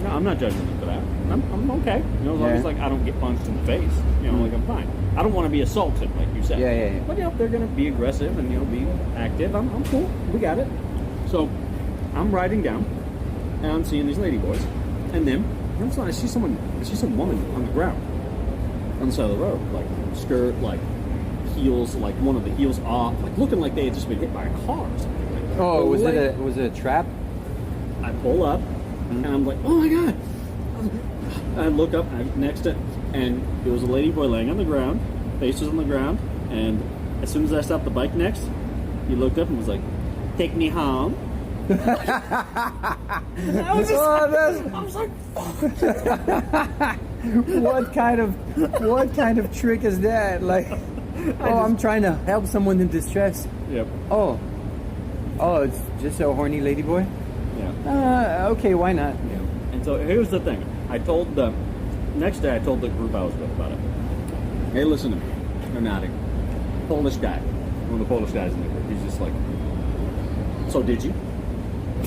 No, I'm not judging them for that. I'm okay. As long as like I don't get punched in the face. Like I'm fine. I don't want to be assaulted, like you said. Yeah. But if they're gonna be aggressive and be active, I'm cool. We got it. So I'm riding down and I'm seeing these ladyboys, and then all of a sudden I see some woman on the ground on the side of the road, like skirt, like heels, like one of the heels off, like looking like they had just been hit by a car or something. Like, Oh, was it a trap? I pull up and I'm like, oh my god! I look up next to, and it was a lady boy laying on the ground, face was on the ground, and as soon as I stopped the bike next, he looked up and was like, "Take me home." And I was like, What kind of trick is that? Like, I'm trying to help someone in distress. Yep. Oh, it's just a horny lady boy. Yeah. Okay, why not? Yeah. And so here's the thing. Next day I told the group I was with about it. Hey, listen to me. They're nodding. Polish guy. One of the Polish guys in the group. He's just like, so did you?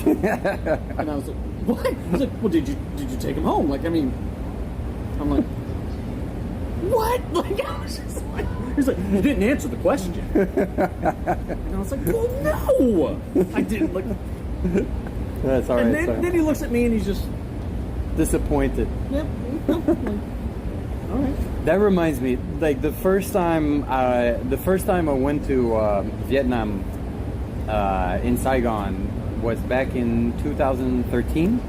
And I was like, what? He's like, well, did you take him home? Like, I mean, I'm like, what? Like, I was just like, he's like, you didn't answer the question. And I was like, well, no, I didn't. Like, That's all right. and then he looks at me and he's just disappointed. yep. Like, all right. That reminds me, like the first time I went to Vietnam in Saigon was back in 2013.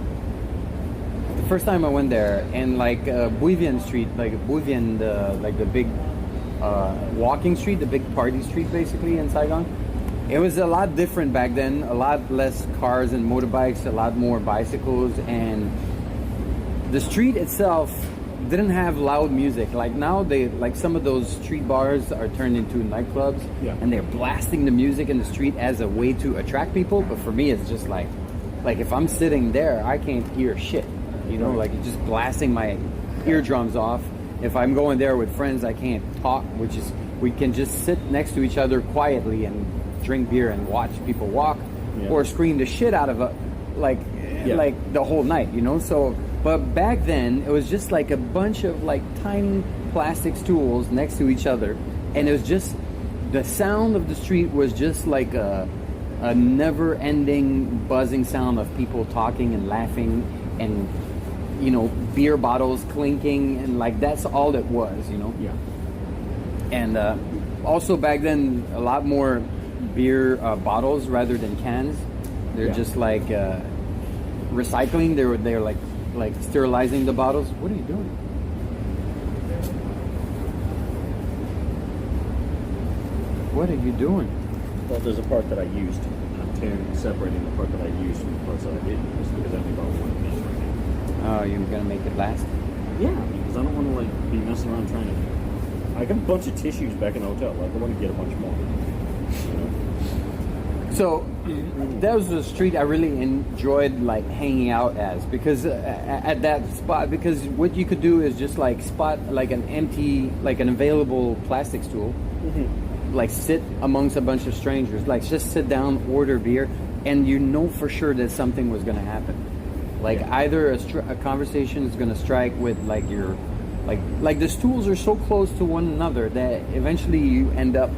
The first time I went there, and like Bui Vien Street, like Bui Vien, like the big walking street, the big party street, basically in Saigon. It was a lot different back then. A lot less cars and motorbikes, a lot more bicycles, and the street itself didn't have loud music. Like now, like some of those street bars are turned into nightclubs, and they're blasting the music in the street as a way to attract people. But for me, it's just like if I'm sitting there, I can't hear shit. You know, like it's just blasting my eardrums off. If I'm going there with friends, I can't talk, which is we can just sit next to each other quietly and drink beer and watch people walk, or scream the shit out of like the whole night, you know. So, but back then it was just like a bunch of like tiny plastic stools next to each other, and it was just the sound of the street was just like a never-ending buzzing sound of people talking and laughing and, you know, beer bottles clinking, and like that's all it was, you know. And also back then a lot more beer bottles rather than cans. They're just like recycling. They're like sterilizing the bottles. What are you doing? What are you doing? Well, there's a part that I used. I'm separating the part that I used from the parts that I didn't, just because I think I want to miss right now. Oh, you're gonna make it last? Yeah, because I don't want to like be messing around trying to. I got a bunch of tissues back in the hotel. Like I want to get a bunch more. You know? So that was the street I really enjoyed like hanging out as, because at that spot, because what you could do is just like spot like an empty, like an available plastic stool, like sit amongst a bunch of strangers, like just sit down, order beer, and you know for sure that something was going to happen. Like either a conversation is going to strike with like your, like the stools are so close to one another that eventually you end up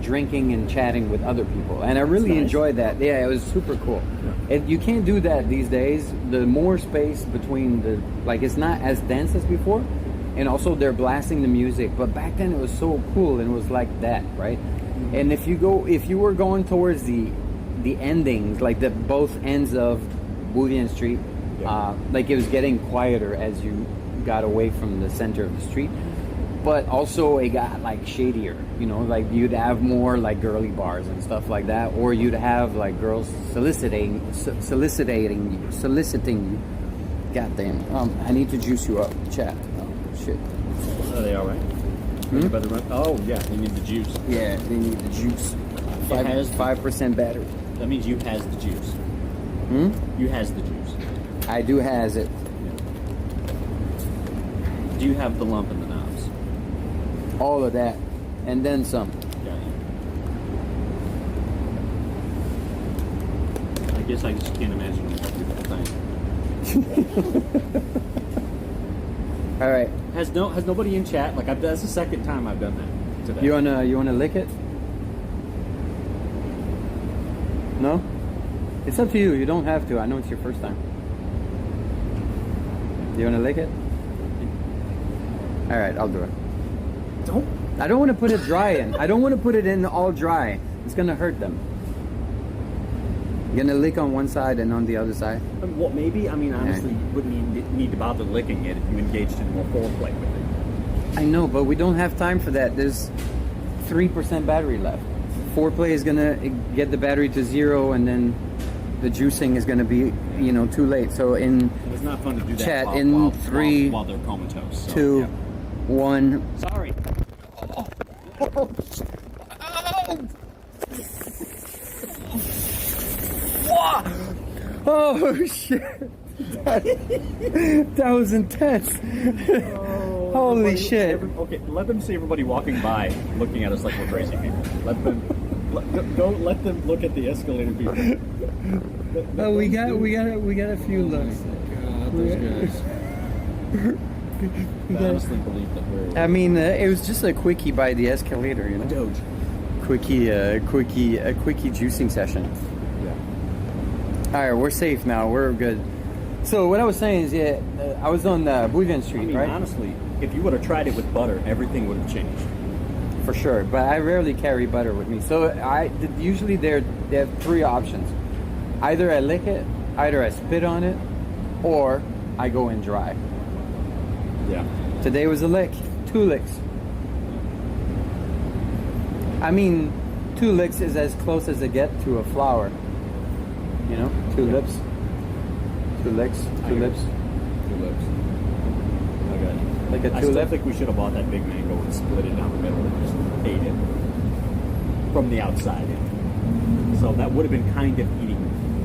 drinking and chatting with other people, and I really enjoyed that. Yeah, it was super cool. You can't do that these days. The more space between the, like it's not as dense as before, and also they're blasting the music. But back then it was so cool, and it was like that, right? And if you were going towards the endings, like the both ends of Bouvian Street, like it was getting quieter as you got away from the center of the street. But also it got like shadier, you know, like you'd have more like girly bars and stuff like that, or you'd have like girls soliciting you. Goddamn. I need to juice you up, chat. Oh shit. Are they all right? By the run? Oh yeah, they need the juice. Yeah, they need the juice. 5% battery. That means you has the juice. You has the juice. I do has it. Do you have the lump in the knobs? All of that, and then some. Yeah. I guess I just can't imagine what thing. All right. Has nobody in chat? Like that's the second time I've done that today. You wanna lick it? No? It's up to you. You don't have to. I know it's your first time. You wanna lick it? All right, I'll do it. I don't want to put it dry in. I don't want to put it in all dry. It's gonna hurt them. You're gonna lick on one side and on the other side. Well, maybe. I mean, honestly, you wouldn't need to bother licking it if you engaged in more foreplay with it. I know, but we don't have time for that. There's 3% battery left. Foreplay is gonna get the battery to 0, and then the juicing is gonna be, you know, too late. So in it's not fun to do that. Chat while 3, while they're comatose. So, 2, 1. Sorry. Oh shit! That was intense. Holy shit! Okay, let them see everybody walking by, looking at us like we're crazy people. Don't let them look at the escalator people. Oh, we got a few looks. God, those guys. I honestly believe that we're. I mean, it was just a quickie by the escalator, you know. Doge. Quickie juicing session. Yeah. All right, we're safe now. We're good. So what I was saying is, I was on Bouvian Street, I mean, right? honestly, if you would have tried it with butter, everything would have changed. For sure, but I rarely carry butter with me. So usually they have 3 options. Either I lick it, either I spit on it, or I go in dry. Yeah. Today was a lick. 2 licks. I mean, 2 licks is as close as they get to a flower. You know, 2 lips. 2 licks, 2 lips. 2 lips. Okay. Like a I still tulip. think we should have bought that big mango and split it down the middle and just ate it from the outside in. So that would have been kind of eating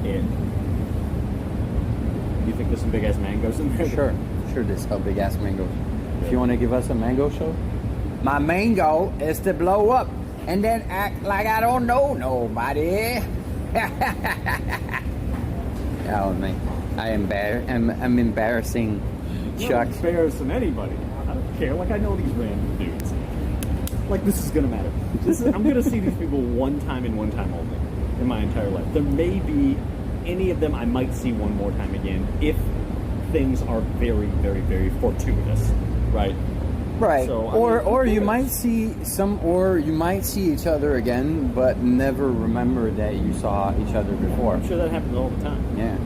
it. You think there's some big ass mangoes in there? Sure, there's some big ass mangoes. If you want to give us a mango show, my mango is to blow up and then act like I don't know nobody. Oh man, I'm embarrassing You're Chuck. not embarrassing anybody. I don't care. Like, I know these random dudes. Like, this is gonna matter. I'm gonna see these people one time and one time only in my entire life. There may be any of them I might see one more time again if things are very, very, very fortuitous, right? Right. So, I or mean, you might see each other again, but never remember that you saw each other before. I'm sure that happens all the time. Yeah,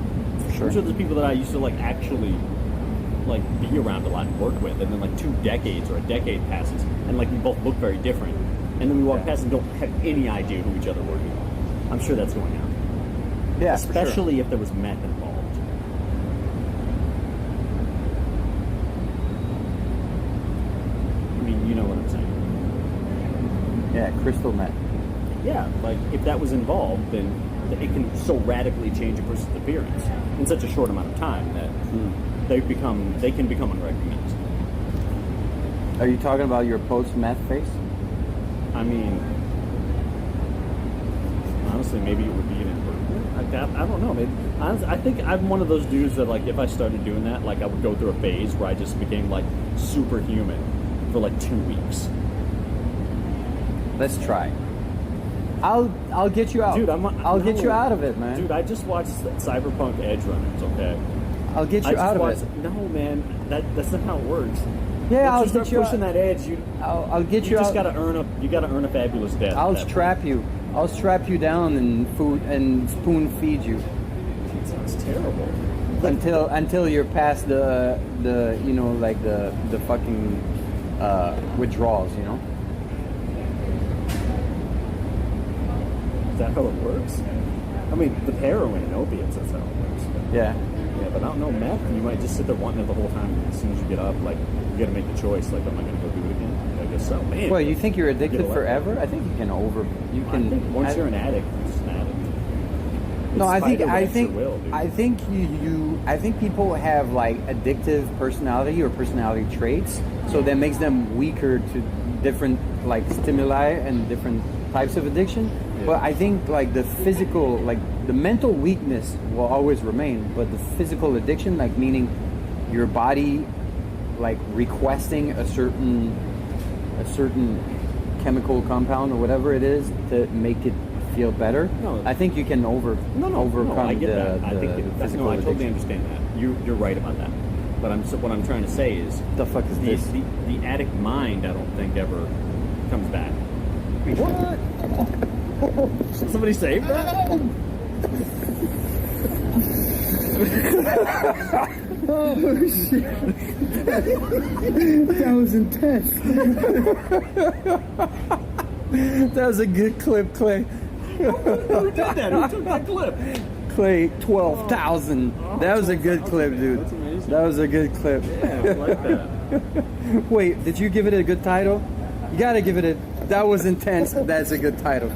for sure. I'm sure there's people that I used to like actually like be around a lot and work with, and then like 2 decades or a decade passes, and like we both look very different, and then we walk past and don't have any idea who each other were. I'm sure that's going on. Yeah, for sure. Especially if there was meth involved. I mean, you know what I'm saying. Yeah, crystal meth. Yeah, like if that was involved, then it can so radically change a person's appearance in such a short amount of time that they can become unrecognized. Are you talking about your post-meth face? I mean, honestly, maybe it would be an improvement. I don't know. Maybe, honestly, I think I'm one of those dudes that, like, if I started doing that, like, I would go through a phase where I just became, like, superhuman for, like, 2 weeks. Let's try. I'll get you out. Dude, I'll get you out of it, man. Dude, I just watched Cyberpunk Edge Runners, okay? I'll get you out of it. No, man, that's not how it works. Yeah, Once I'll you start get you pushing out. that edge, I'll get you you out. just gotta earn a fabulous death. I'll at that strap you. I'll strap you down and spoon feed you point. It sounds terrible. until you're past the you know, like the fucking withdrawals, you know. Is that how it works? I mean, the heroin and opiates, that's how it works. Yeah. Yeah, but I don't know, meth, you might just sit there wanting it the whole time. As soon as you get up, like, you gotta make the choice, like, am I gonna go do it again? I guess so. Man. Well, you think you're addicted Get forever? I think you can I think once you're an addict, you're just an addict. No, I think I people have like addictive personality or personality traits, so that makes them weaker to different like stimuli and different types of addiction. Yeah. But I think like the physical, like the mental weakness will always remain, but the physical addiction, like meaning your body like requesting a certain chemical compound or whatever it is to make it feel better. No. I think you can overcome I get that. I think physical I totally addiction. understand that. You're right about that. But what I'm trying to say is The fuck is this? the addict mind, I don't think ever comes back. What? Somebody saved that? Oh shit! That was intense. That was a good clip, Clay. Who did that? Who took that clip? Clay, 12,000. That was a good clip, dude. That's amazing. That was a good clip. Yeah, I like that. Wait, did you give it a good title? You gotta give it a. That was intense. That's a good title.